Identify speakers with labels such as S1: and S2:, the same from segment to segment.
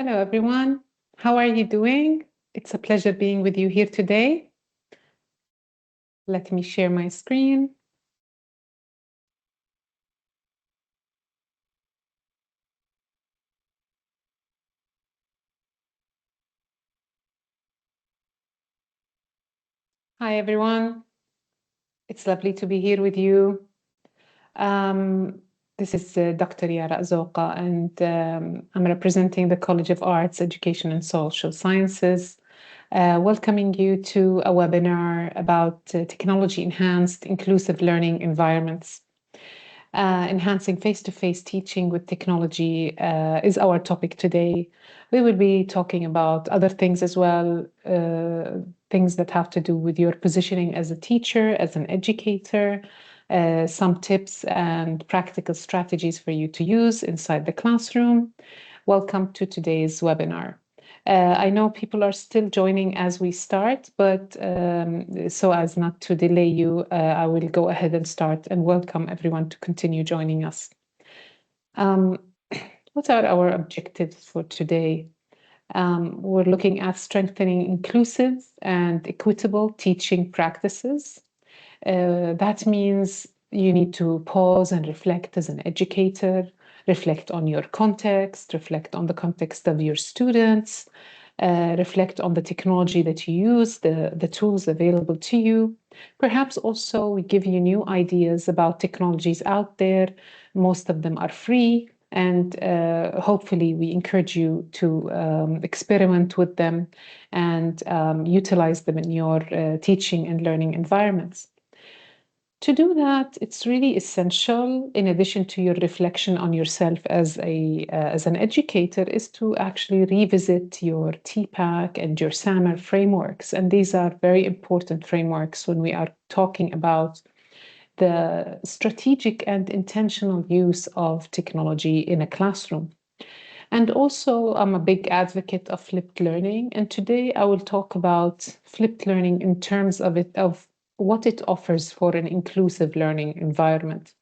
S1: Hello, everyone. How are you doing? It's a pleasure being with you here today. Let me share my screen. Hi, everyone. It's lovely to be here with you. Um, this is Dr. Yara Azoka, and I'm representing the College of Arts, Education, and Social Sciences, welcoming you to a webinar about technology-enhanced inclusive learning environments. Enhancing face-to-face teaching with technology is our topic today. We will be talking about other things as well, things that have to do with your positioning as a teacher, as an educator, some tips and practical strategies for you to use inside the classroom. Welcome to today's webinar. I know people are still joining as we start, but so as not to delay you, I will go ahead and start and welcome everyone to continue joining us. What are our objectives for today? We're looking at strengthening inclusive and equitable teaching practices. That means you need to pause and reflect as an educator, reflect on your context, reflect on the context of your students, reflect on the technology that you use, the tools available to you. Perhaps also we give you new ideas about technologies out there. Most of them are free, and hopefully we encourage you to experiment with them and utilize them in your teaching and learning environments. To do that, it's really essential, in addition to your reflection on yourself as an educator, is to actually revisit your TPACK and your SAMR frameworks. And these are very important frameworks when we are talking about the strategic and intentional use of technology in a classroom. And also, I'm a big advocate of flipped learning. And today I will talk about flipped learning in terms of what it offers for an inclusive learning environment.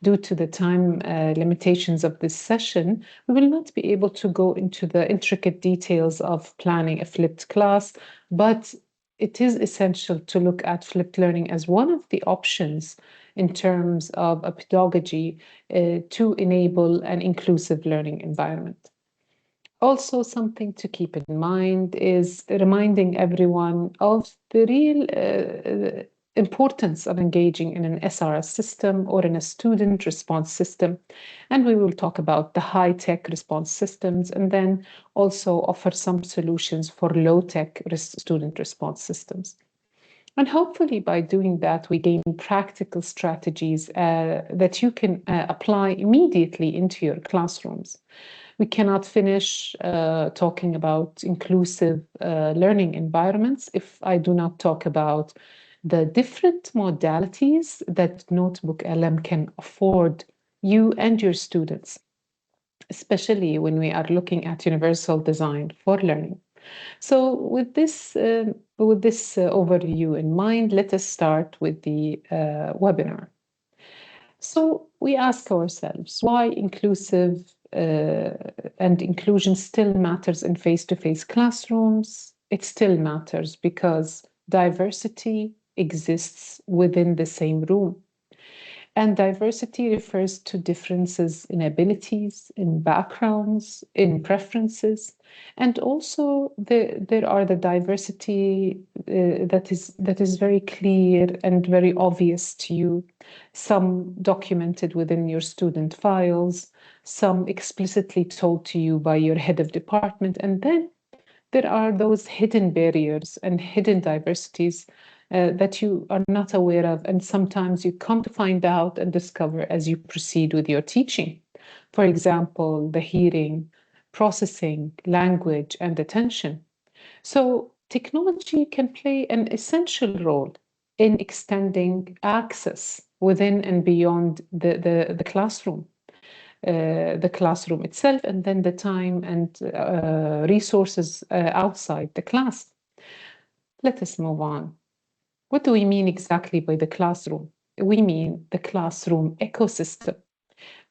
S1: Due to the time limitations of this session, we will not be able to go into the intricate details of planning a flipped class, but it is essential to look at flipped learning as one of the options in terms of a pedagogy to enable an inclusive learning environment. Also, something to keep in mind is reminding everyone of the real importance of engaging in an SRS system or in a student response system. And we will talk about the high-tech response systems and then also offer some solutions for low-tech student response systems. And hopefully, by doing that, we gain practical strategies that you can apply immediately into your classrooms. We cannot finish talking about inclusive learning environments if I do not talk about the different modalities that Notebook LM can afford you and your students, especially when we are looking at universal design for learning. So with this overview in mind, let us start with the webinar. So we ask ourselves why inclusive and inclusion still matters in face-to-face classrooms. It still matters because diversity exists within the same room. And diversity refers to differences in abilities, in backgrounds, in preferences, and also there are the diversity that is very clear and very obvious to you. Some documented within your student files, some explicitly told to you by your head of department, and then there are those hidden barriers and hidden diversities that you are not aware of, and sometimes you come to find out and discover as you proceed with your teaching. For example, the hearing, processing, language, and attention. So technology can play an essential role in extending access within and beyond the classroom. The classroom itself, and then the time and resources outside the class. Let us move on. What do we mean exactly by the classroom? We mean the classroom ecosystem.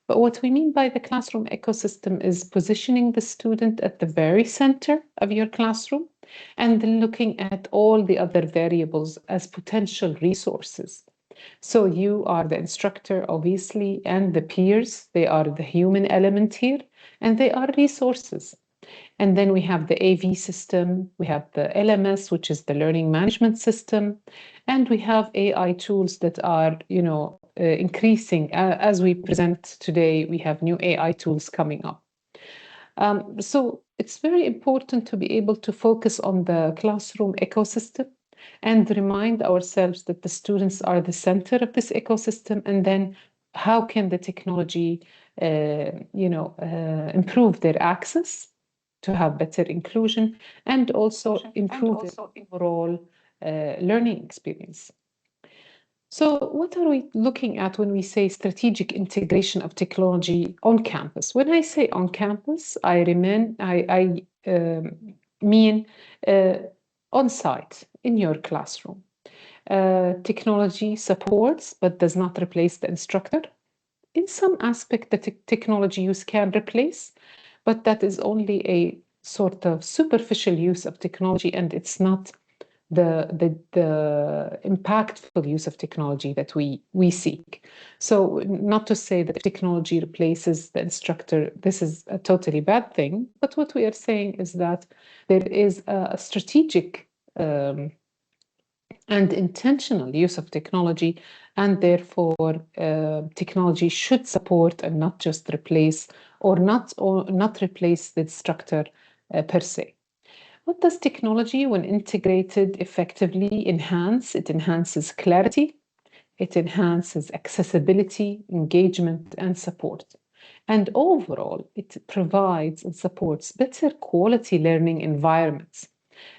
S1: But what we mean by the classroom ecosystem is positioning the student at the very center of your classroom and then looking at all the other variables as potential resources. So you are the instructor, obviously, and the peers, they are the human element here, and they are resources. And then we have the AV system, we have the LMS, which is the learning management system, and we have AI tools that are, increasing. As we present today, we have new AI tools coming up. So it's very important to be able to focus on the classroom ecosystem and remind ourselves that the students are the center of this ecosystem, and then how can the technology, improve their access to have better inclusion and also improve their overall learning experience. So what are we looking at when we say strategic integration of technology on campus? When I say on campus, I mean on site in your classroom. Technology supports but does not replace the instructor. In some aspect, the technology use can replace, but that is only a sort of superficial use of technology, and it's not the impactful use of technology that we seek. So not to say that technology replaces the instructor, this is a totally bad thing, but what we are saying is that there is a strategic and intentional use of technology, and therefore technology should support and not just replace or not replace the instructor per se. What does technology, when integrated effectively, enhance? It enhances clarity, it enhances accessibility, engagement, and support. And overall, it provides and supports better quality learning environments.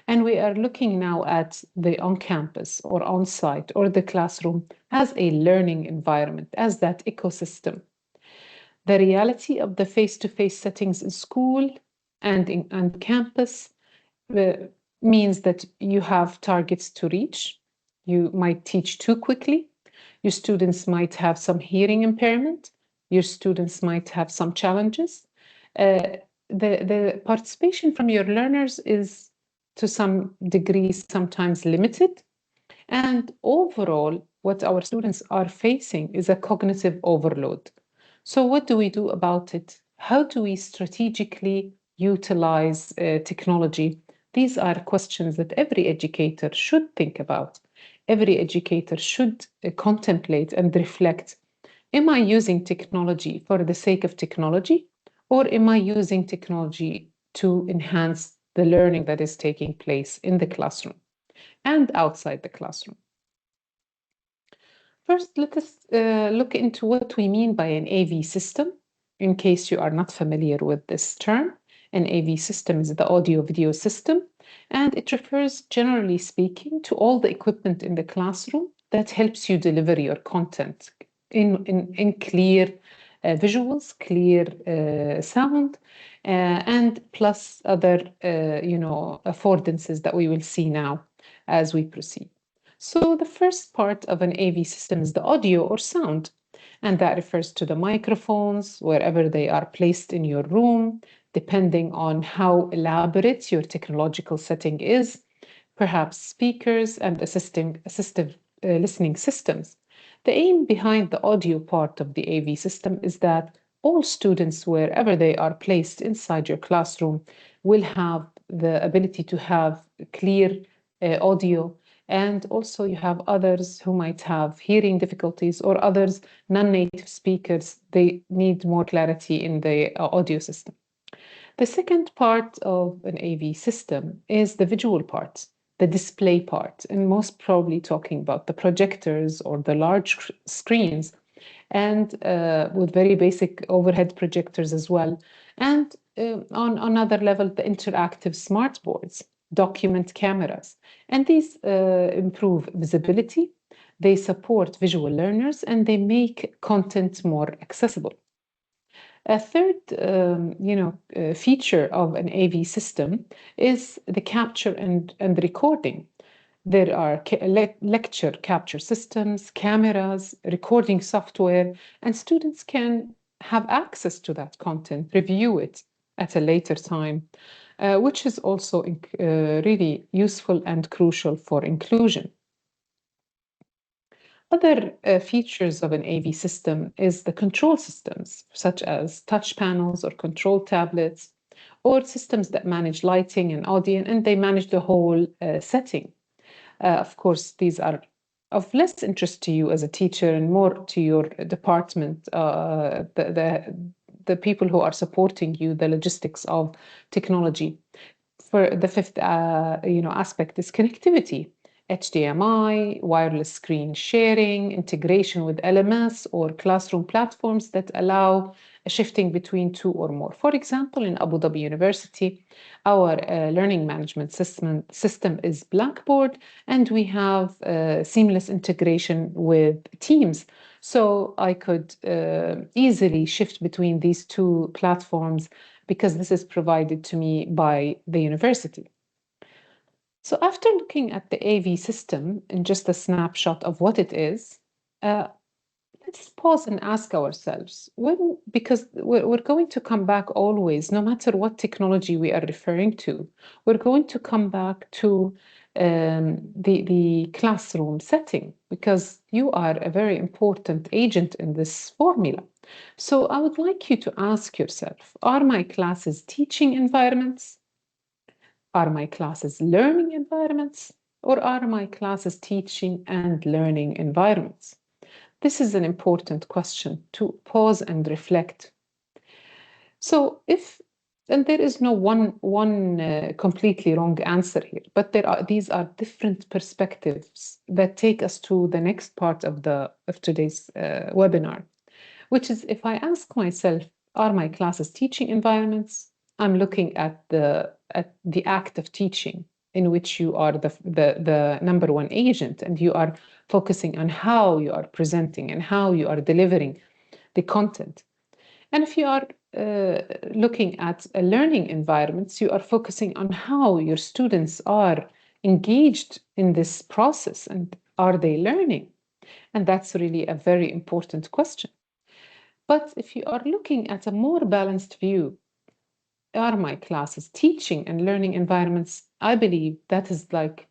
S1: And we are looking now at the on-campus or on-site or the classroom as a learning environment, as that ecosystem. The reality of the face-to-face settings in school and on campus means that you have targets to reach. You might teach too quickly. Your students might have some hearing impairment. Your students might have some challenges. The participation from your learners is to some degree sometimes limited. And overall, what our students are facing is a cognitive overload. So what do we do about it? How do we strategically utilize technology? These are questions that every educator should think about. Every educator should contemplate and reflect. Am I using technology for the sake of technology, or am I using technology to enhance the learning that is taking place in the classroom and outside the classroom? First, let us look into what we mean by an AV system. In case you are not familiar with this term, an AV system is the audio-video system, and it refers, generally speaking, to all the equipment in the classroom that helps you deliver your content in clear visuals, clear sound, and plus other, affordances that we will see now as we proceed. So the first part of an AV system is the audio or sound, and that refers to the microphones, wherever they are placed in your room, depending on how elaborate your technological setting is, perhaps speakers and assistive listening systems. The aim behind the audio part of the AV system is that all students, wherever they are placed inside your classroom, will have the ability to have clear audio. And also you have others who might have hearing difficulties, or others, non-native speakers, they need more clarity in the audio system. The second part of an AV system is the visual part, the display part, and most probably talking about the projectors or the large screens, and with very basic overhead projectors as well. And on another level, the interactive smart boards, document cameras. And these improve visibility, they support visual learners, and they make content more accessible. A third, feature of an AV system is the capture and recording. There are lecture capture systems, cameras, recording software, and students can have access to that content, review it at a later time, which is also really useful and crucial for inclusion. Other features of an AV system is the control systems, such as touch panels or control tablets, or systems that manage lighting and audio, and they manage the whole setting. Of course, these are of less interest to you as a teacher and more to your department, the people who are supporting you, the logistics of technology. For the fifth, aspect is connectivity. HDMI, wireless screen sharing, integration with LMS or classroom platforms that allow shifting between two or more. For example, in Abu Dhabi University, our learning management system is Blackboard, and we have seamless integration with Teams. So I could easily shift between these two platforms because this is provided to me by the university. So after looking at the AV system in just a snapshot of what it is, let's pause and ask ourselves, because we're going to come back always, no matter what technology we are referring to, we're going to come back to the classroom setting, because you are a very important agent in this formula. So I would like you to ask yourself, are my classes teaching environments? Are my classes learning environments? Or are my classes teaching and learning environments? This is an important question to pause and reflect. So and there is no one completely wrong answer here, but these are different perspectives that take us to the next part of today's webinar, which is, if I ask myself, are my classes teaching environments? I'm looking at the act of teaching, in which you are the number one agent, and you are focusing on how you are presenting and how you are delivering the content. And if you are looking at learning environments, you are focusing on how your students are engaged in this process, and are they learning? And that's really a very important question. But if you are looking at a more balanced view, are my classes teaching and learning environments? I believe that is like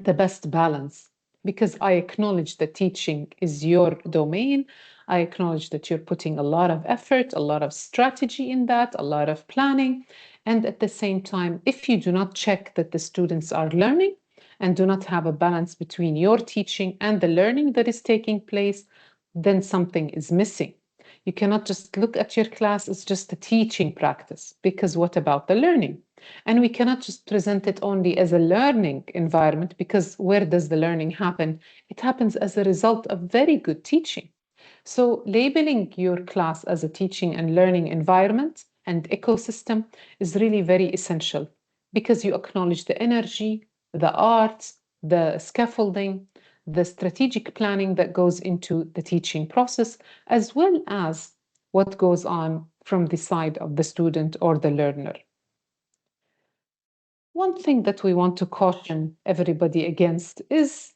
S1: the best balance, because I acknowledge that teaching is your domain. I acknowledge that you're putting a lot of effort, a lot of strategy in that, a lot of planning. And at the same time, if you do not check that the students are learning and do not have a balance between your teaching and the learning that is taking place, then something is missing. You cannot just look at your class as just a teaching practice, because what about the learning? And we cannot just present it only as a learning environment, because where does the learning happen? It happens as a result of very good teaching. So labeling your class as a teaching and learning environment and ecosystem is really very essential, because you acknowledge the energy, the arts, the scaffolding, the strategic planning that goes into the teaching process, as well as what goes on from the side of the student or the learner. One thing that we want to caution everybody against is,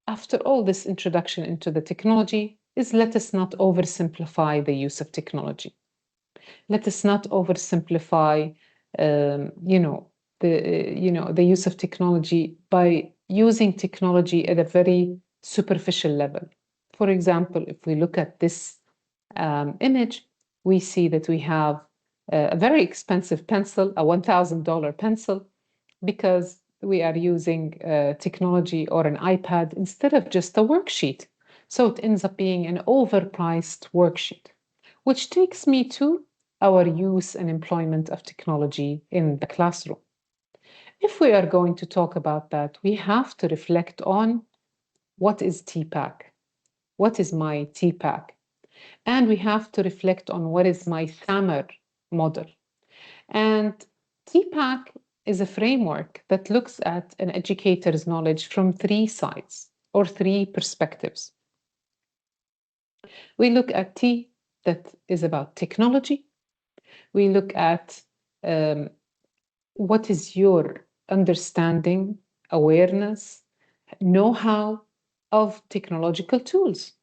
S1: after all this introduction into the technology, is let us not oversimplify the use of technology. Let us not oversimplify, the use of technology by using technology at a very superficial level. For example, if we look at this image, we see that we have a very expensive pencil, a $1,000 pencil, because we are using technology or an iPad instead of just a worksheet. So it ends up being an overpriced worksheet, which takes me to our use and employment of technology in the classroom. If we are going to talk about that, we have to reflect on what is TPACK? What is my TPACK? And we have to reflect on what is my SAMR model. And TPACK is a framework that looks at an educator's knowledge from three sides or three perspectives. We look at T, that is about technology. We look at what is your understanding, awareness, know-how of technological tools.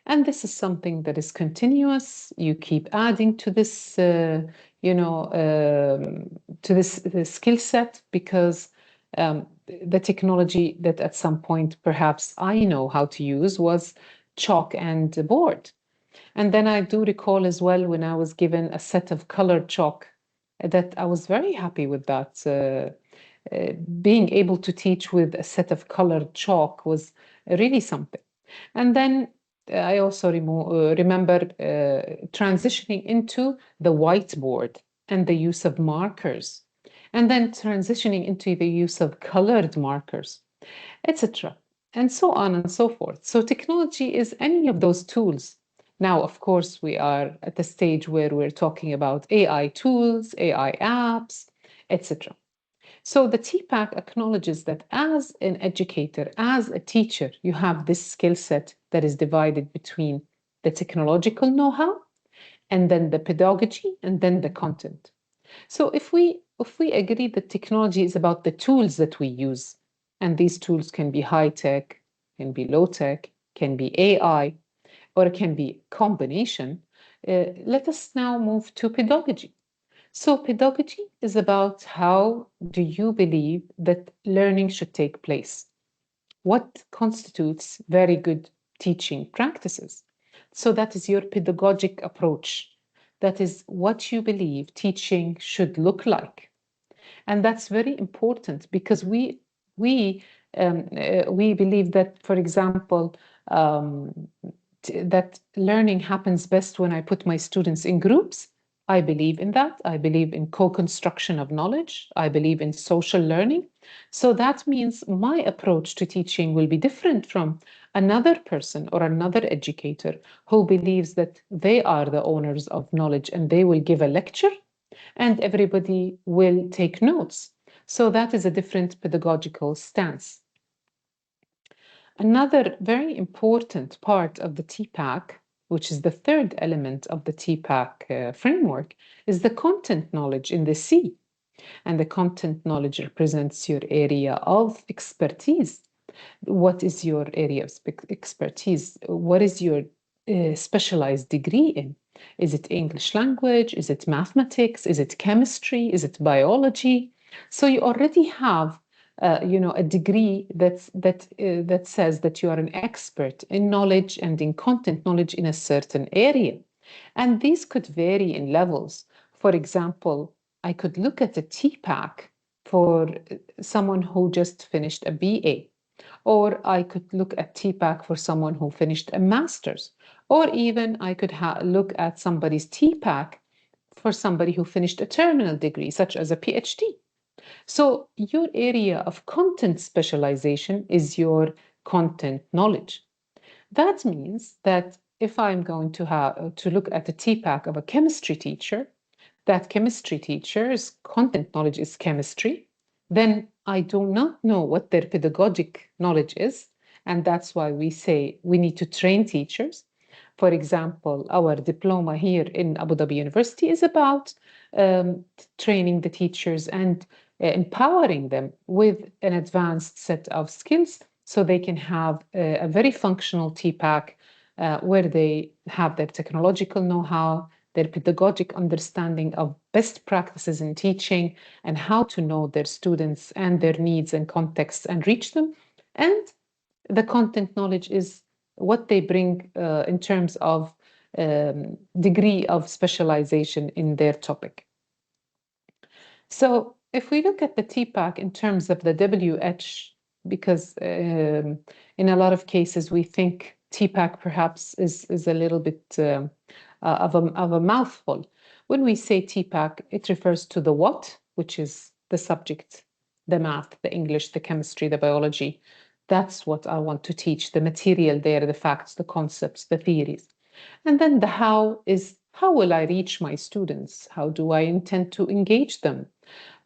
S1: And this is something that is continuous. You keep adding to this, to this skill set, because the technology that at some point perhaps I know how to use was chalk and board. And then I do recall as well when I was given a set of colored chalk that I was very happy with that. Being able to teach with a set of colored chalk was really something. And then I also remember transitioning into the whiteboard and the use of markers, and then transitioning into the use of colored markers, etc., and so on and so forth. So technology is any of those tools. Now, of course, we are at the stage where we're talking about AI tools, AI apps, etc. So the TPAC acknowledges that as an educator, as a teacher, you have this skill set that is divided between the technological know-how and then the pedagogy and then the content. So if we agree that technology is about the tools that we use, and these tools can be high tech, can be low tech, can be AI, or it can be combination, let us now move to pedagogy. So pedagogy is about how do you believe that learning should take place? What constitutes very good teaching practices? So that is your pedagogic approach. That is what you believe teaching should look like. And that's very important because we believe that, for example, um, that learning happens best when I put my students in groups. I believe in that. I believe in co-construction of knowledge. I believe in social learning. So that means my approach to teaching will be different from another person or another educator who believes that they are the owners of knowledge and they will give a lecture and everybody will take notes. So that is a different pedagogical stance. Another very important part of the TPAC, which is the third element of the TPAC framework, is the content knowledge in the C. And the content knowledge represents your area of expertise. What is your area of expertise? What is your specialized degree in? Is it English language? Is it mathematics? Is it chemistry? Is it biology? So you already have a degree that says that you are an expert in knowledge and in content knowledge in a certain area. And these could vary in levels. For example, I could look at a TPAC for someone who just finished a BA, or I could look at TPAC for someone who finished a master's, or even I could look at somebody's TPAC for somebody who finished a terminal degree, such as a PhD. So your area of content specialization is your content knowledge. That means that if I'm going to have to look at the TPAC of a chemistry teacher, that chemistry teacher's content knowledge is chemistry, then I do not know what their pedagogic knowledge is. And that's why we say we need to train teachers. For example, our diploma here in Abu Dhabi University is about training the teachers and empowering them with an advanced set of skills so they can have a very functional TPAC where they have their technological know-how, their pedagogic understanding of best practices in teaching and how to know their students and their needs and contexts and reach them. And the content knowledge is what they bring in terms of degree of specialization in their topic. So if we look at the TPAC in terms of the WH, because in a lot of cases we think TPAC perhaps is a little bit of a mouthful. When we say TPAC, it refers to the what, which is the subject, the math, the English, the chemistry, the biology. That's what I want to teach, the material there, the facts, the concepts, the theories. And then the how is how will I reach my students? How do I intend to engage them?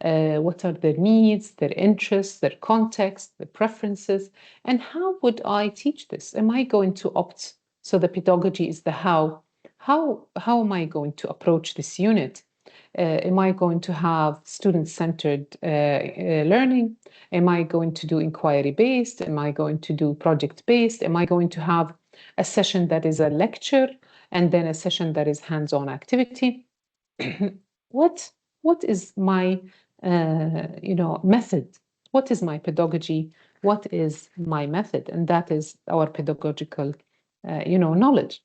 S1: What are their needs, their interests, their context, their preferences, and how would I teach this? Am I going to opt? So the pedagogy is the how. How am I going to approach this unit? Am I going to have student-centered learning? Am I going to do inquiry-based? Am I going to do project-based? Am I going to have a session that is a lecture, and then a session that is hands-on activity. what is my method? What is my pedagogy? What is my method? And that is our pedagogical knowledge.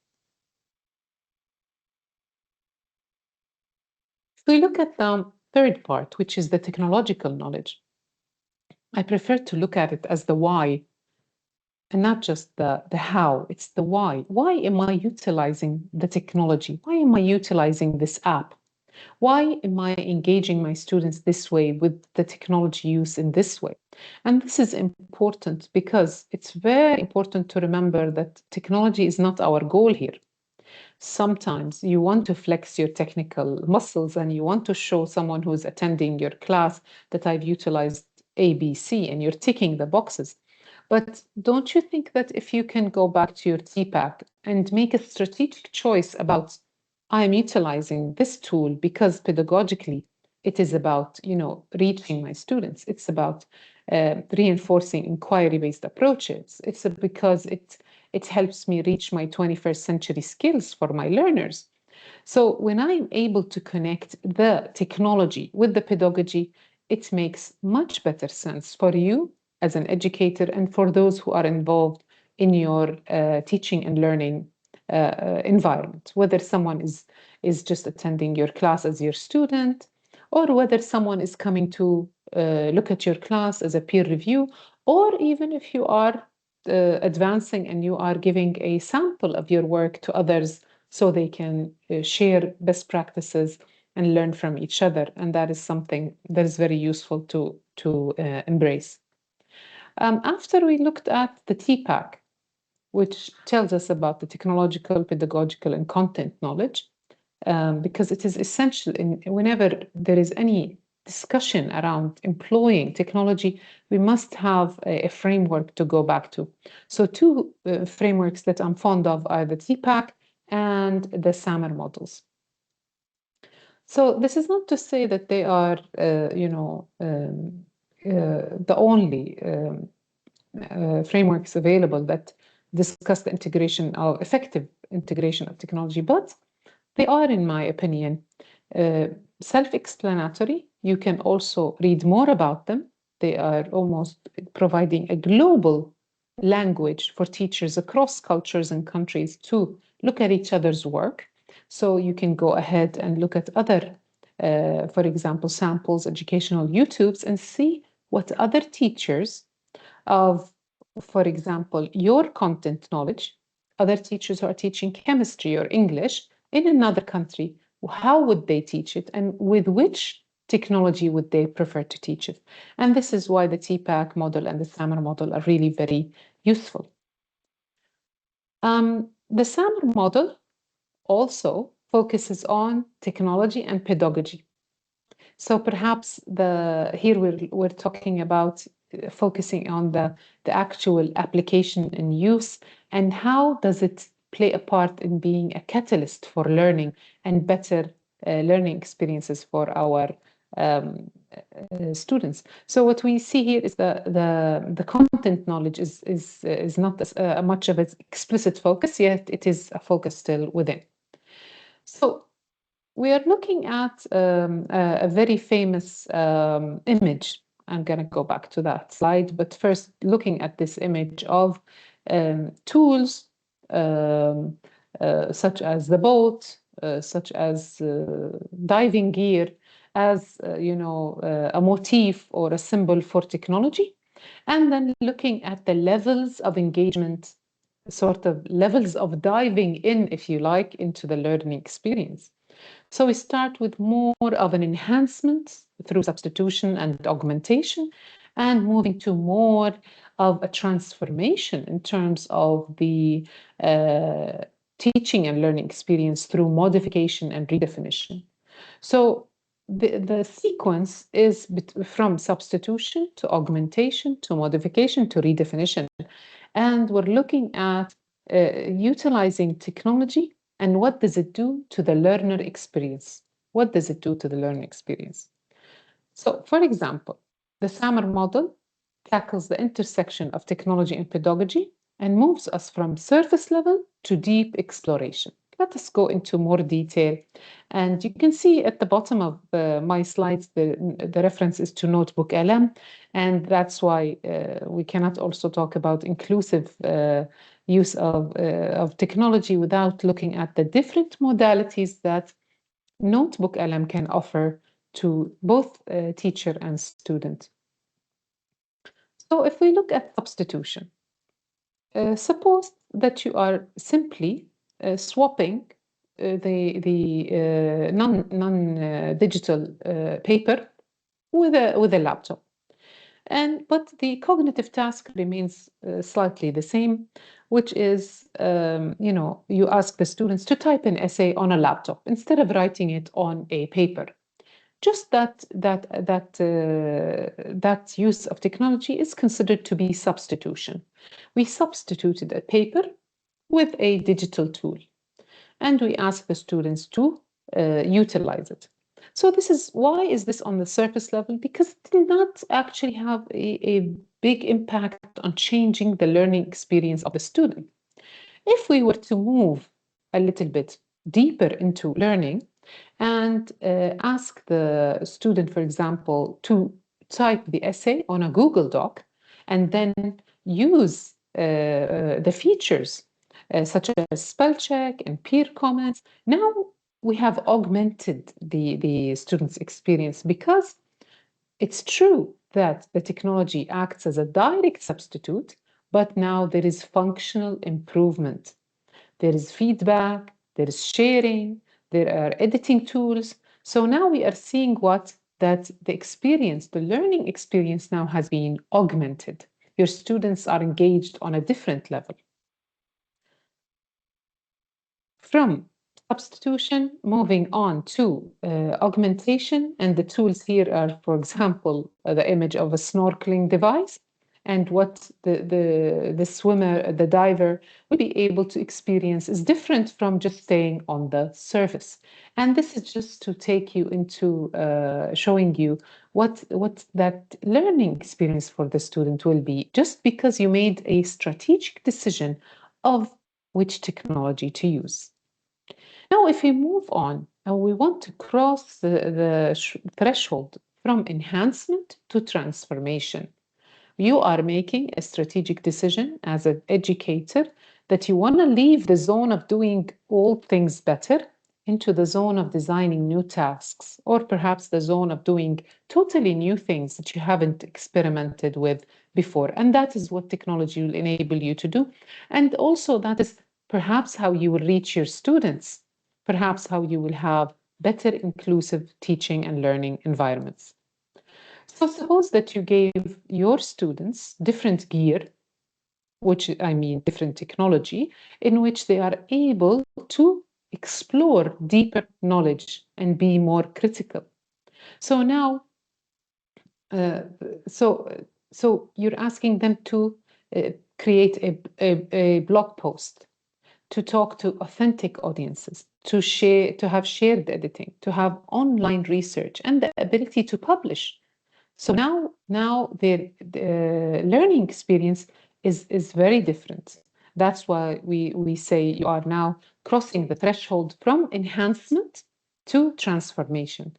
S1: If we look at the third part, which is the technological knowledge, I prefer to look at it as the why and not just the how. It's the why. Why am I utilizing the technology? Why am I utilizing this app? Why am I engaging my students this way with the technology use in this way? And this is important because it's very important to remember that technology is not our goal here. Sometimes you want to flex your technical muscles and you want to show someone who's attending your class that I've utilized ABC and you're ticking the boxes. But don't you think that if you can go back to your TPAC and make a strategic choice about I'm utilizing this tool because pedagogically it is about reaching my students. It's about reinforcing inquiry-based approaches. It's because it helps me reach my 21st century skills for my learners. So when I'm able to connect the technology with the pedagogy, it makes much better sense for you as an educator and for those who are involved in your teaching and learning environment, whether someone is just attending your class as your student, or whether someone is coming to look at your class as a peer review, or even if you are advancing and you are giving a sample of your work to others so they can share best practices and learn from each other. And that is something that is very useful to embrace. After we looked at the TPAC, which tells us about the technological, pedagogical, and content knowledge, because it is essential whenever there is any discussion around employing technology, we must have a framework to go back to. So two frameworks that I'm fond of are the TPAC and the SAMR models. So this is not to say that they are, the only frameworks available that discuss the integration of effective integration of technology, but they are, in my opinion, self-explanatory. You can also read more about them. They are almost providing a global language for teachers across cultures and countries to look at each other's work. So you can go ahead and look at other, for example, samples, educational YouTubes, and see what other teachers of, for example, your content knowledge, other teachers who are teaching chemistry or English in another country, how would they teach it and with which technology would they prefer to teach it? And this is why the TPAC model and the SAMR model are really very useful. The SAMR model also focuses on technology and pedagogy. So perhaps here we're talking about focusing on the actual application and use and how does it play a part in being a catalyst for learning and better learning experiences for our students. So what we see here is the content knowledge is not as much of an explicit focus, yet it is a focus still within. So we are looking at a very famous image. I'm going to go back to that slide, but first looking at this image of tools such as the boat, such as diving gear, as a motif or a symbol for technology, and then looking at the levels of engagement, sort of levels of diving in, if you like, into the learning experience. So we start with more of an enhancement through substitution and augmentation, and moving to more of a transformation in terms of the teaching and learning experience through modification and redefinition. So the sequence is from substitution to augmentation to modification to redefinition. And we're looking at utilizing technology and what does it do to the learner experience? What does it do to the learner experience? So, for example, the SAMR model tackles the intersection of technology and pedagogy and moves us from surface level to deep exploration. Let us go into more detail. And you can see at the bottom of my slides, the reference is to Notebook LM. And that's why we cannot also talk about inclusive use of technology without looking at the different modalities that Notebook LM can offer to both teacher and student. So if we look at substitution, suppose that you are simply swapping the non-digital paper with a laptop. But the cognitive task remains slightly the same, which is, you ask the students to type an essay on a laptop instead of writing it on a paper. Just that use of technology is considered to be substitution. We substituted a paper with a digital tool, and we ask the students to utilize it. So this is why is this on the surface level? Because it did not actually have a big impact on changing the learning experience of the student. If we were to move a little bit deeper into learning and ask the student, for example, to type the essay on a Google Doc and then use the features such as spell check and peer comments, now we have augmented the student's experience, because it's true that the technology acts as a direct substitute, but now there is functional improvement. There is feedback, there is sharing, there are editing tools. So now we are seeing that the experience, the learning experience now has been augmented. Your students are engaged on a different level. From substitution, moving on to augmentation, and the tools here are, for example, the image of a snorkeling device, and what the swimmer, the diver, will be able to experience is different from just staying on the surface. And this is just to take you into showing you what that learning experience for the student will be, just because you made a strategic decision of which technology to use. Now, if we move on and we want to cross the threshold from enhancement to transformation, you are making a strategic decision as an educator that you want to leave the zone of doing all things better into the zone of designing new tasks, or perhaps the zone of doing totally new things that you haven't experimented with before. And that is what technology will enable you to do. And also, that is perhaps how you will reach your students, perhaps how you will have better inclusive teaching and learning environments. So suppose that you gave your students different gear, which I mean different technology, in which they are able to explore deeper knowledge and be more critical. So now, so you're asking them to create a blog post, to talk to authentic audiences, to share, to have shared editing, to have online research, and the ability to publish. So now the learning experience is very different. That's why we say you are now crossing the threshold from enhancement to transformation,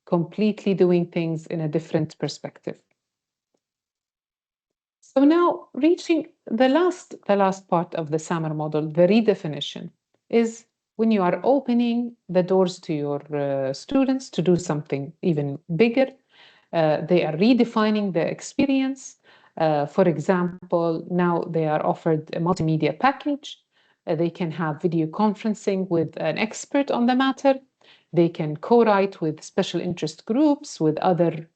S1: completely doing things in a different perspective. So now reaching the last part of the SAMR model, the redefinition, is when you are opening the doors to your students to do something even bigger. They are redefining the experience. For example, now they are offered a multimedia package. They can have video conferencing with an expert on the matter. They can co-write with special interest groups, with other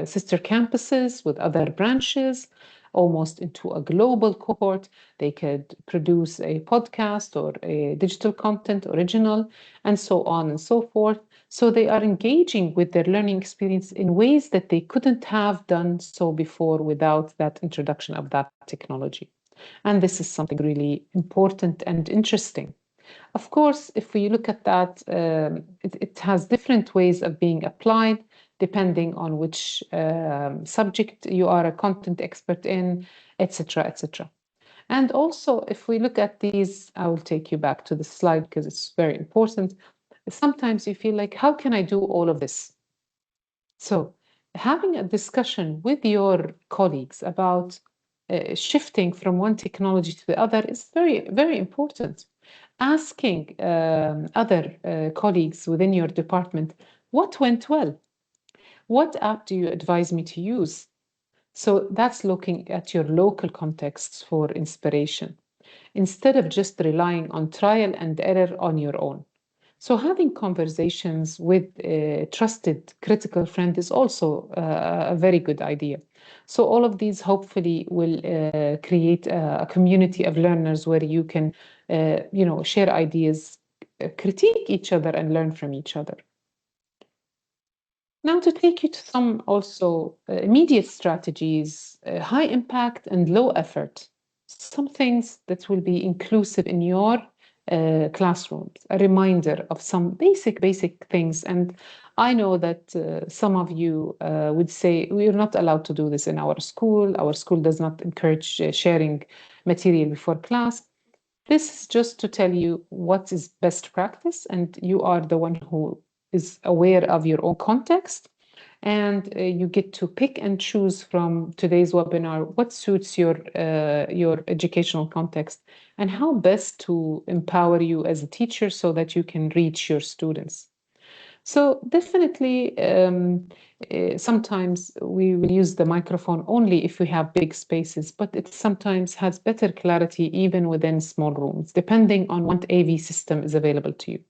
S1: sister campuses, with other branches, almost into a global cohort. They could produce a podcast or a digital content original, and so on and so forth. So they are engaging with their learning experience in ways that they couldn't have done so before without that introduction of that technology. And this is something really important and interesting. Of course, if we look at that, it has different ways of being applied depending on which subject you are a content expert in, etc., etc. And also, if we look at these, I will take you back to the slide because it's very important. Sometimes you feel like, how can I do all of this? So having a discussion with your colleagues about shifting from one technology to the other is very, very important. Asking other colleagues within your department, what went well? What app do you advise me to use? So that's looking at your local contexts for inspiration instead of just relying on trial and error on your own. So having conversations with a trusted critical friend is also a very good idea. So all of these hopefully will create a community of learners where you can, share ideas, critique each other, and learn from each other. Now, to take you to some also immediate strategies, high impact and low effort, some things that will be inclusive in your classrooms, a reminder of some basic things. And I know that some of you would say, we're not allowed to do this in our school. Our school does not encourage sharing material before class. This is just to tell you what is best practice, and you are the one who is aware of your own context. And you get to pick and choose from today's webinar what suits your educational context and how best to empower you as a teacher so that you can reach your students. So definitely, sometimes we will use the microphone only if we have big spaces, but it sometimes has better clarity even within small rooms, depending on what AV system is available to you.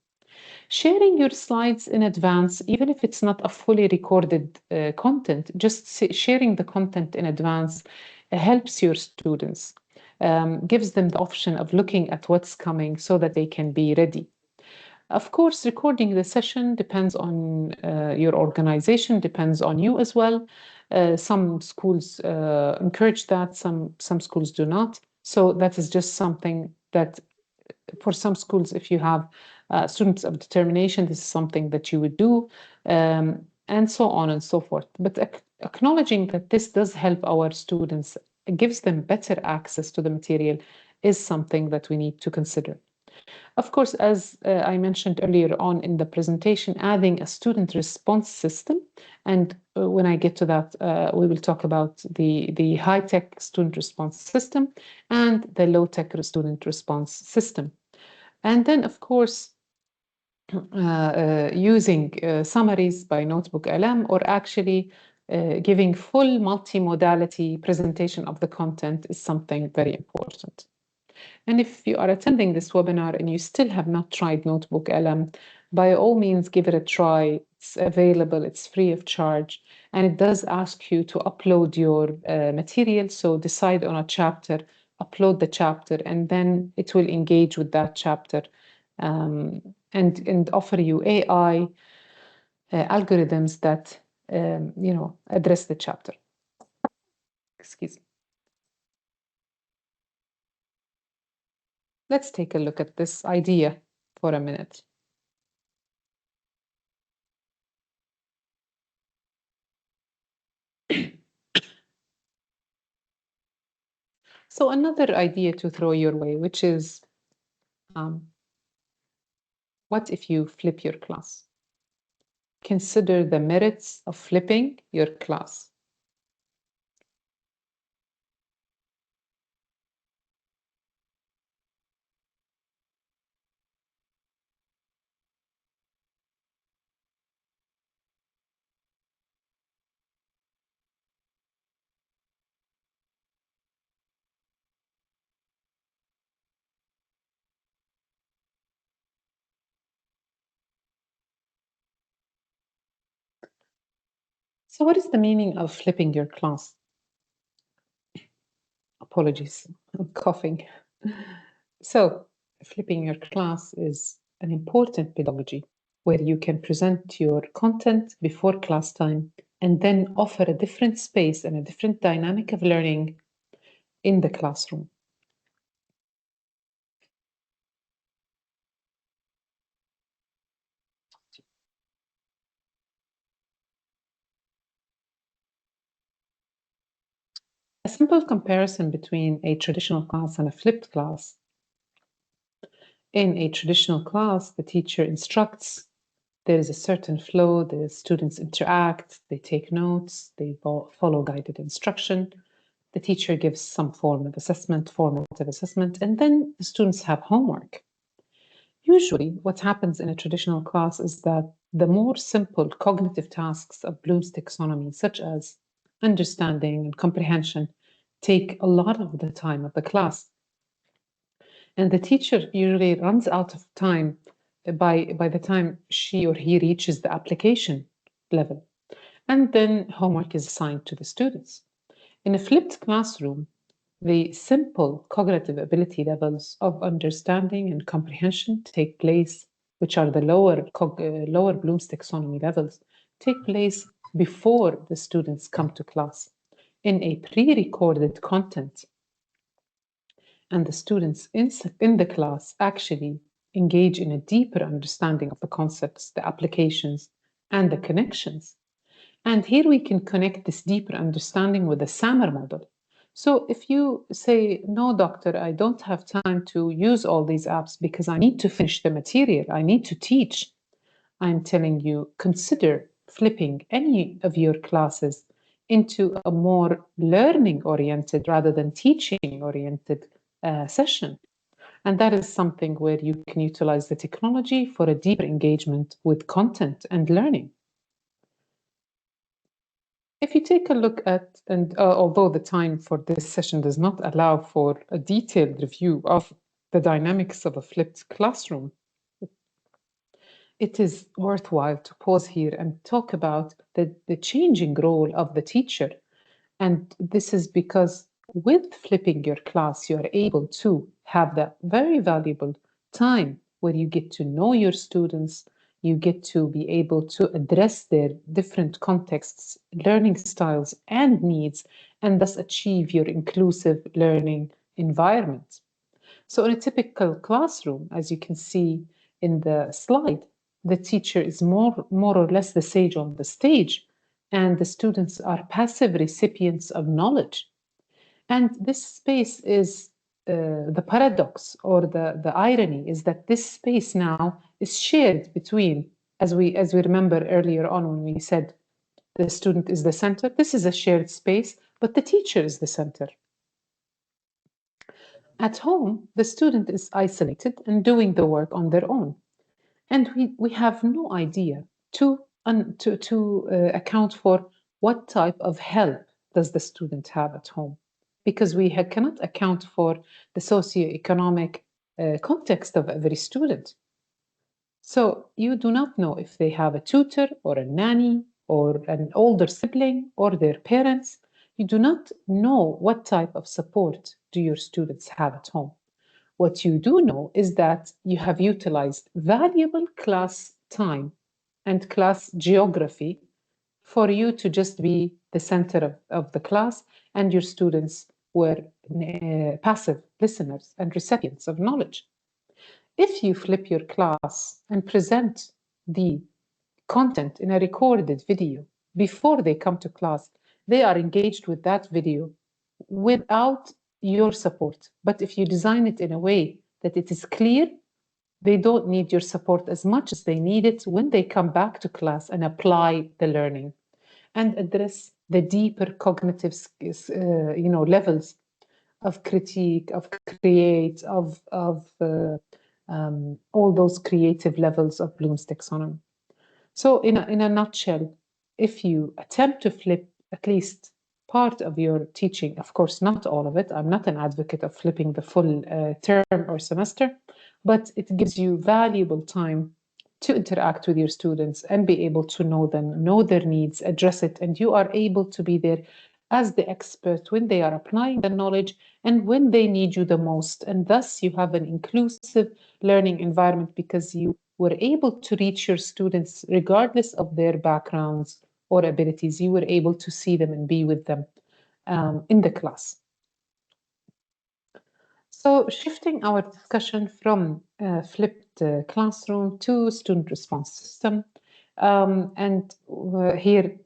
S1: Sharing your slides in advance, even if it's not a fully recorded content, just sharing the content in advance helps your students, gives them the option of looking at what's coming so that they can be ready. Of course, recording the session depends on your organization, depends on you as well. Some schools encourage that, some schools do not. So that is just something that for some schools, if you have students of determination, this is something that you would do, and so on and so forth. But acknowledging that this does help our students, it gives them better access to the material, is something that we need to consider. Of course, as I mentioned earlier on in the presentation, adding a student response system. And when I get to that, we will talk about the high-tech student response system and the low-tech student response system. And then, of course, using summaries by Notebook LM, or actually giving full multimodality presentation of the content is something very important. And if you are attending this webinar and you still have not tried Notebook LM, by all means, give it a try. It's available, it's free of charge, and it does ask you to upload your material. So decide on a chapter, upload the chapter, and then it will engage with that chapter and offer you AI algorithms that address the chapter. Excuse me. Let's take a look at this idea for a minute. So another idea to throw your way, which is, what if you flip your class? Consider the merits of flipping your class. So what is the meaning of flipping your class? Apologies, I'm coughing. So flipping your class is an important pedagogy where you can present your content before class time and then offer a different space and a different dynamic of learning in the classroom. A simple comparison between a traditional class and a flipped class. In a traditional class, the teacher instructs, there is a certain flow, the students interact, they take notes, they follow guided instruction. The teacher gives some form of assessment, formative assessment, and then the students have homework. Usually, what happens in a traditional class is that the more simple cognitive tasks of Bloom's taxonomy, such as understanding and comprehension, take a lot of the time of the class. And the teacher usually runs out of time by the time she or he reaches the application level. And then homework is assigned to the students. In a flipped classroom, the simple cognitive ability levels of understanding and comprehension take place, which are the lower Bloom's taxonomy levels, take place before the students come to class in a pre-recorded content. And the students in the class actually engage in a deeper understanding of the concepts, the applications, and the connections. And here we can connect this deeper understanding with the SAMR model. So if you say, no, doctor, I don't have time to use all these apps because I need to finish the material, I need to teach, I'm telling you, consider flipping any of your classes into a more learning-oriented rather than teaching-oriented session. And that is something where you can utilize the technology for a deeper engagement with content and learning. If you take a look at, and although the time for this session does not allow for a detailed review of the dynamics of a flipped classroom, it is worthwhile to pause here and talk about the changing role of the teacher. And this is because with flipping your class, you are able to have that very valuable time where you get to know your students, you get to be able to address their different contexts, learning styles, and needs, and thus achieve your inclusive learning environment. So in a typical classroom, as you can see in the slide, the teacher is more or less the sage on the stage, and the students are passive recipients of knowledge. And this space is the paradox or the irony is that this space now is shared between, as we remember earlier on when we said the student is the center, this is a shared space, but the teacher is the center. At home, the student is isolated and doing the work on their own. And we have no idea to account for what type of help does the student have at home, because we cannot account for the socioeconomic context of every student. So you do not know if they have a tutor or a nanny or an older sibling or their parents. You do not know what type of support do your students have at home. What you do know is that you have utilized valuable class time and class geography for you to just be the center of the class, and your students were passive listeners and recipients of knowledge. If you flip your class and present the content in a recorded video before they come to class, they are engaged with that video without your support. But if you design it in a way that it is clear, they don't need your support as much as they need it when they come back to class and apply the learning and address the deeper cognitive levels of critique, of create, of all those creative levels of Bloom's taxonomy. So in a nutshell, if you attempt to flip at least part of your teaching, of course, not all of it, I'm not an advocate of flipping the full term or semester, but it gives you valuable time to interact with your students and be able to know them, know their needs, address it, and you are able to be there as the expert when they are applying the knowledge and when they need you the most. And thus you have an inclusive learning environment because you were able to reach your students regardless of their backgrounds or abilities. You were able to see them and be with them in the class. So shifting our discussion from flipped classroom to student response system. And here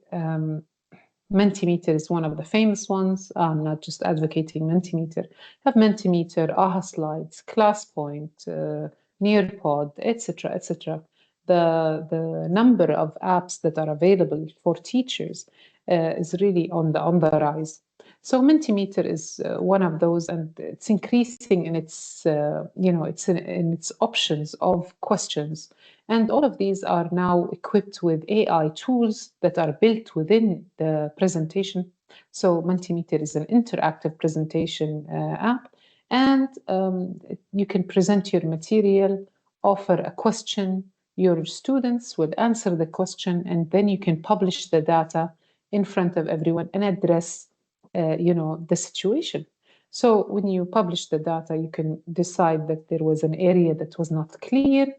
S1: Mentimeter is one of the famous ones. I'm not just advocating Mentimeter. You have Mentimeter, AHA Slides, ClassPoint, Nearpod, etc., etc. The number of apps that are available for teachers is really on the rise. So Mentimeter is one of those, and it's increasing in its it's in its options of questions. And all of these are now equipped with AI tools that are built within the presentation. So Mentimeter is an interactive presentation app, and you can present your material, offer a question, your students will answer the question, and then you can publish the data in front of everyone and address the situation. So when you publish the data, you can decide that there was an area that was not clear,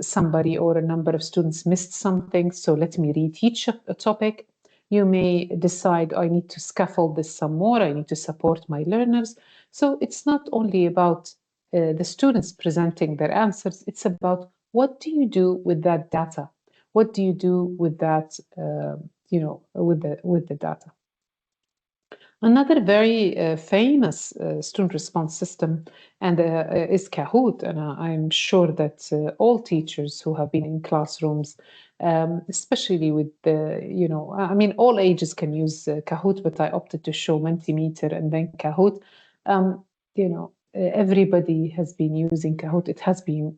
S1: somebody or a number of students missed something, so let me reteach a topic. You may decide, I need to scaffold this some more, I need to support my learners. So it's not only about the students presenting their answers, it's about what do you do with that data? What do you do with that, with the data? Another very famous student response system is Kahoot, and I'm sure that all teachers who have been in classrooms, especially with all ages can use Kahoot, but I opted to show Mentimeter and then Kahoot. Everybody has been using Kahoot. It has been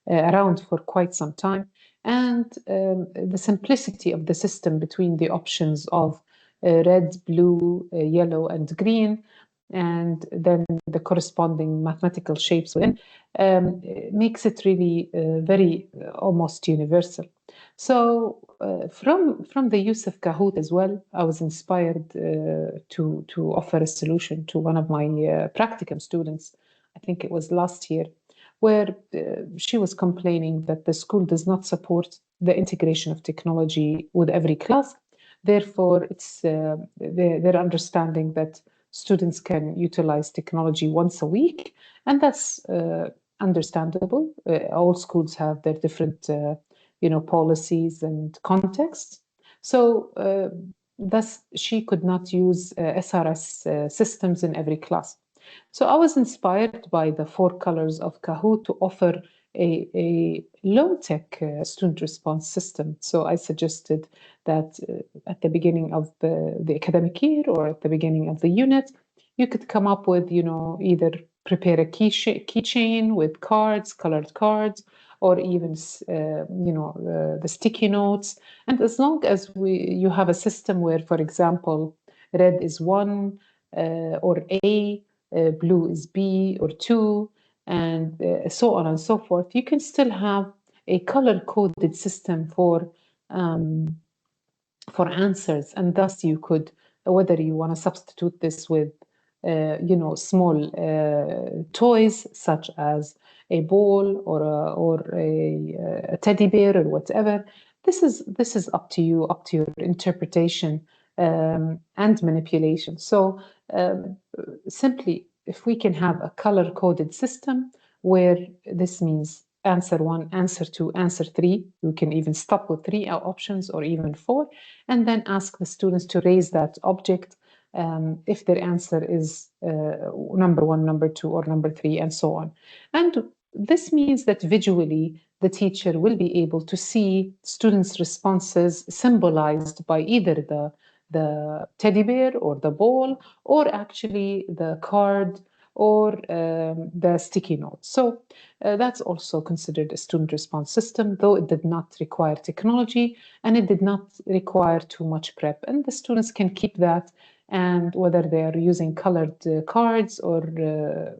S1: around for quite some time, and the simplicity of the system between the options of red, blue, yellow, and green, and then the corresponding mathematical shapes within, makes it really very almost universal. So from the use of Kahoot as well, I was inspired to offer a solution to one of my practicum students. I think it was last year, where she was complaining that the school does not support the integration of technology with every class. Therefore, it's their understanding that students can utilize technology once a week, and that's understandable. All schools have their different, policies and contexts. So, thus, she could not use SRS systems in every class. So I was inspired by the 4 colors of Kahoot to offer a low-tech student response system. So I suggested that at the beginning of the academic year or at the beginning of the unit, you could come up with, either prepare a keychain with cards, colored cards, or even, the sticky notes. And as long as you have a system where, for example, red is 1 or A, blue is B or 2, and so on and so forth, you can still have a color-coded system for answers, and thus you could, whether you want to substitute this with small toys such as a ball or a teddy bear or whatever. This is up to you, up to your interpretation and manipulation. So simply, if we can have a color-coded system where this means answer 1, answer 2, answer 3, you can even stop with 3 options or even 4, and then ask the students to raise that object if their answer is number 1, number 2, or number 3, and so on. And this means that visually, the teacher will be able to see students' responses symbolized by either the teddy bear or the ball, or actually the card or the sticky note. So that's also considered a student response system, though it did not require technology and it did not require too much prep. And the students can keep that, and whether they are using colored cards or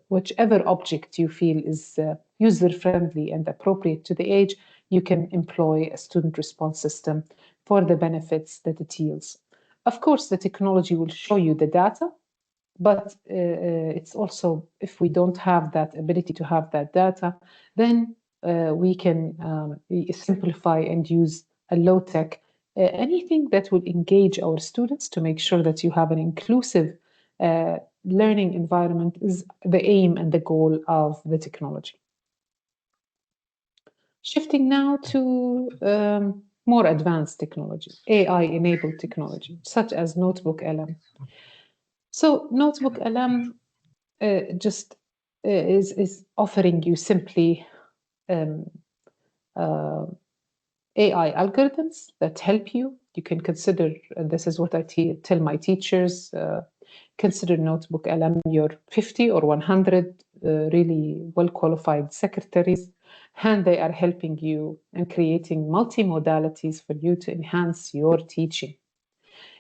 S1: whichever object you feel is user-friendly and appropriate to the age, you can employ a student response system for the benefits that it yields. Of course, the technology will show you the data, but it's also, if we don't have that ability to have that data, then we can simplify and use a low-tech, anything that will engage our students to make sure that you have an inclusive learning environment is the aim and the goal of the technology. Shifting now to more advanced technology, AI-enabled technology, such as Notebook LM. So Notebook LM just is offering you simply AI algorithms that help you. You can consider, and this is what I tell my teachers, consider Notebook LM your 50 or 100 really well-qualified secretaries, and they are helping you and creating multimodalities for you to enhance your teaching.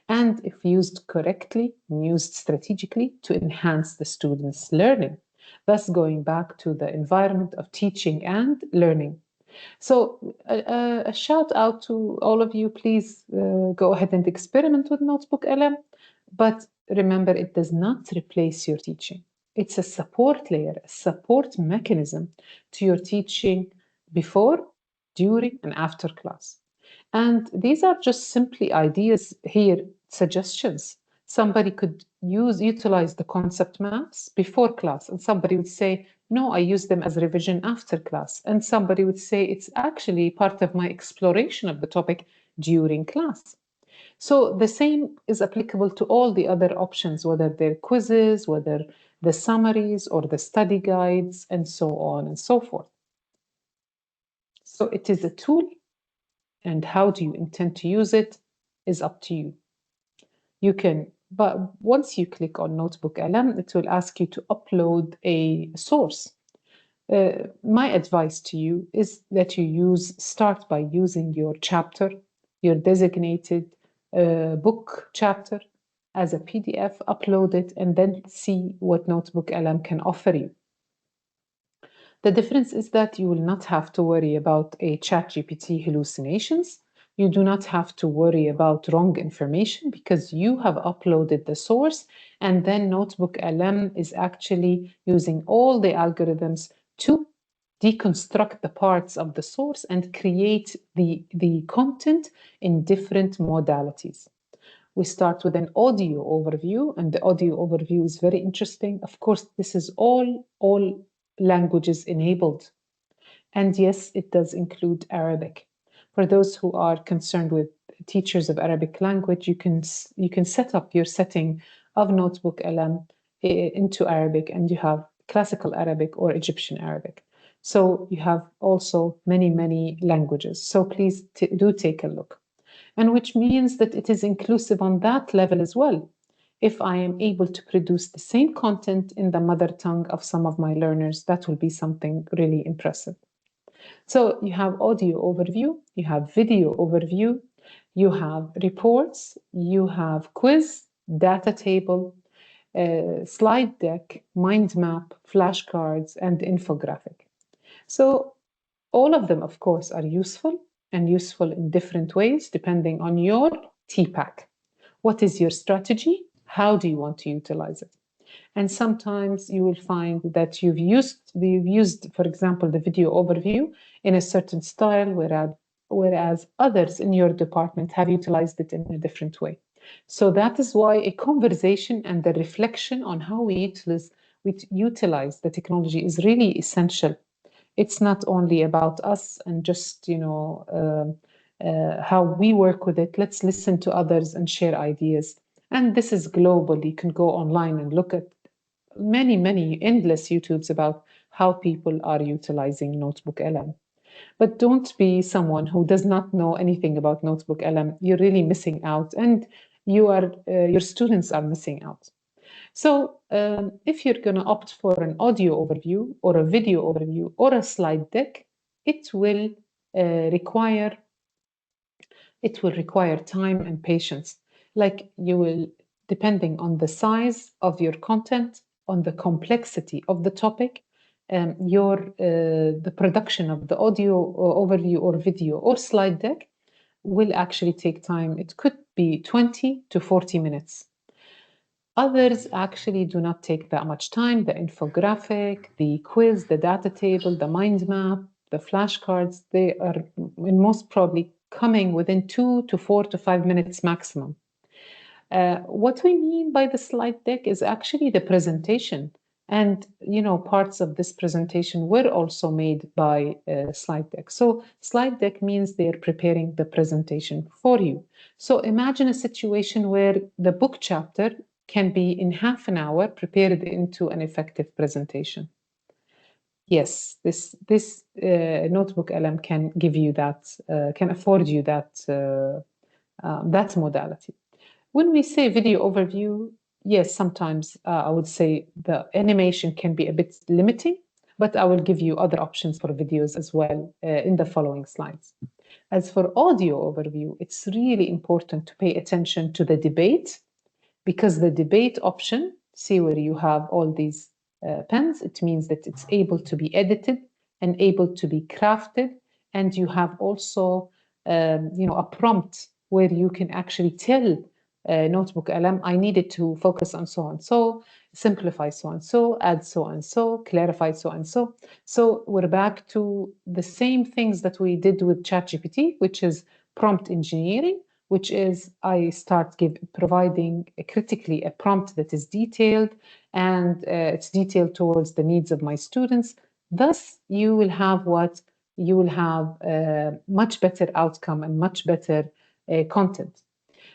S1: And if used correctly and used strategically to enhance the students' learning, thus going back to the environment of teaching and learning. So a shout out to all of you, please go ahead and experiment with Notebook LM, but remember it does not replace your teaching. It's a support layer, a support mechanism to your teaching before, during, and after class. And these are just simply ideas here, suggestions. Somebody could utilize the concept maps before class, and somebody would say, no, I use them as revision after class. And somebody would say, it's actually part of my exploration of the topic during class. So the same is applicable to all the other options, whether they're quizzes, whether the summaries or the study guides, and so on and so forth. So it is a tool, and how do you intend to use it is up to you. You can, but once you click on Notebook LM, it will ask you to upload a source. My advice to you is that you start by using your chapter, your designated book chapter as a PDF, upload it, and then see what Notebook LM can offer you. The difference is that you will not have to worry about a ChatGPT hallucinations. You do not have to worry about wrong information because you have uploaded the source, and then Notebook LM is actually using all the algorithms to deconstruct the parts of the source and create the content in different modalities. We start with an audio overview, and the audio overview is very interesting. Of course, this is all languages enabled. And yes, it does include Arabic. For those who are concerned with teachers of Arabic language, you can set up your setting of Notebook LM into Arabic, and you have classical Arabic or Egyptian Arabic. So you have also many languages. So please do take a look. And which means that it is inclusive on that level as well. If I am able to produce the same content in the mother tongue of some of my learners, that will be something really impressive. So you have audio overview, you have video overview, you have reports, you have quiz, data table, slide deck, mind map, flashcards, and infographic. So all of them, of course, are useful and useful in different ways depending on your TPAC. What is your strategy? How do you want to utilize it? And sometimes you will find that you've used, for example, the video overview in a certain style, whereas others in your department have utilized it in a different way. So that is why a conversation and the reflection on how we utilize the technology is really essential. It's not only about us and just, how we work with it. Let's listen to others and share ideas. And this is global. You can go online and look at many endless YouTubes about how people are utilizing Notebook LM. But don't be someone who does not know anything about Notebook LM. You're really missing out, and your students are missing out. So if you're going to opt for an audio overview or a video overview or a slide deck, it will require time and patience. Like you will, depending on the size of your content, on the complexity of the topic, the production of the audio overview or video or slide deck will actually take time. It could be 20 to 40 minutes. Others actually do not take that much time. The infographic, the quiz, the data table, the mind map, the flashcards, they are most probably coming within 2 to 4 to 5 minutes maximum. What we mean by the slide deck is actually the presentation And, parts of this presentation were also made by Slide Deck. So Slide Deck means they're preparing the presentation for you. So imagine a situation where the book chapter can be in half an hour prepared into an effective presentation. Yes, this Notebook LM can give you that, can afford you that modality. When we say video overview, yes, sometimes I would say the animation can be a bit limiting, but I will give you other options for videos as well in the following slides. As for audio overview, it's really important to pay attention to the debate, because the debate option, see where you have all these pens, it means that it's able to be edited and able to be crafted. And you have also, a prompt where you can actually tell Notebook LM, I needed to focus on so and so, simplify so and so, add so and so, clarify so and so. So we're back to the same things that we did with ChatGPT, which is prompt engineering, which is I start providing critically a prompt that is detailed, and it's detailed towards the needs of my students. Thus, you will have much better outcome and much better content.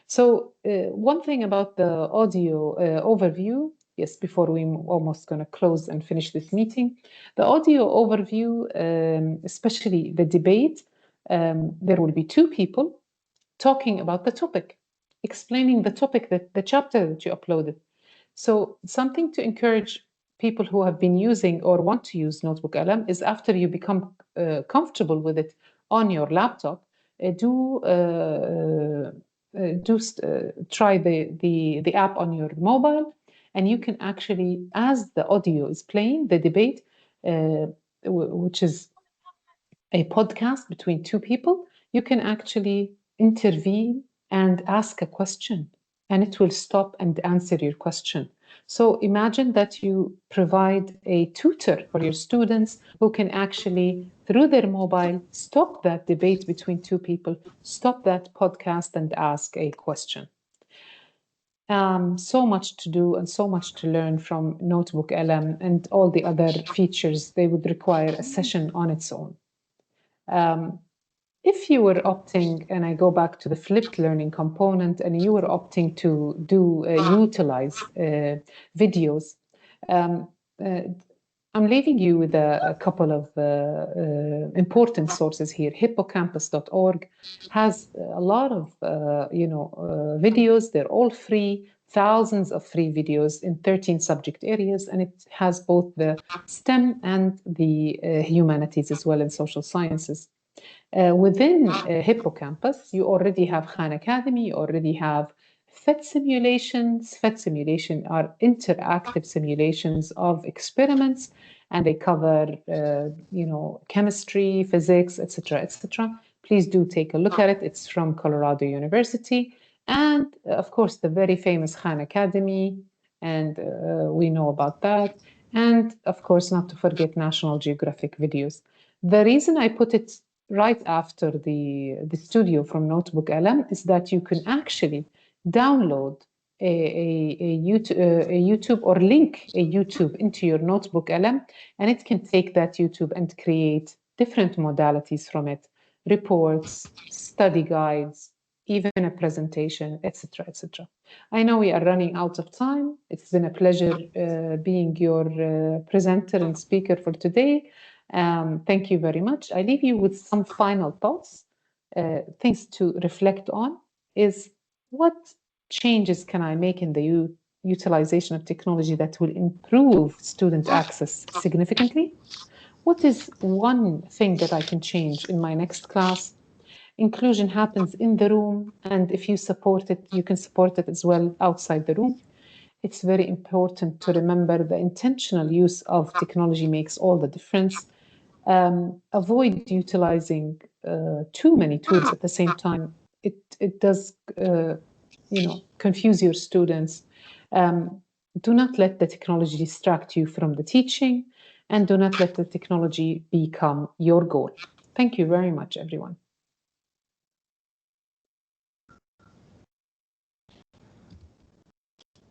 S1: So one thing about the audio overview, yes, before we almost going to close and finish this meeting, the audio overview, especially the debate, there will be two people talking about the topic, explaining the topic, that the chapter that you uploaded. So something to encourage people who have been using or want to use Notebook LM is, after you become comfortable with it on your laptop, try the app on your mobile, and you can actually, as the audio is playing, the debate, which is a podcast between two people, you can actually intervene and ask a question, and it will stop and answer your question. So imagine that you provide a tutor for your students who can actually, through their mobile, stop that debate between two people, stop that podcast, and ask a question. So much to do and so much to learn from Notebook LM, and all the other features, they would require a session on its own. If you were opting, and I go back to the flipped learning component, and you were opting to utilize videos, I'm leaving you with a couple of important sources here. Hippocampus.org has a lot of videos. They're all free, thousands of free videos in 13 subject areas, and it has both the STEM and the humanities as well, in social sciences. Within Hippocampus, you already have Khan Academy, you already have PhET simulations. PhET simulation are interactive simulations of experiments, and they cover, chemistry, physics, etc., etc. Please do take a look at it. It's from Colorado University. And of course, the very famous Khan Academy, and we know about that. And of course, not to forget National Geographic videos. The reason I put it right after the studio from Notebook LM is that you can actually download a YouTube, or link a YouTube into your Notebook LM, and it can take that YouTube and create different modalities from it: reports, study guides, even a presentation, etc., etc. I know we are running out of time. It's been a pleasure being your presenter and speaker for today. Thank you very much. I leave you with some final thoughts, things to reflect on. Is, what changes can I make in the utilization of technology that will improve student access significantly? What is one thing that I can change in my next class? Inclusion happens in the room, and if you support it, you can support it as well outside the room. It's very important to remember the intentional use of technology makes all the difference. Avoid utilizing too many tools at the same time. It does confuse your students. Do not let the technology distract you from the teaching, and do not let the technology become your goal. Thank you very much, everyone.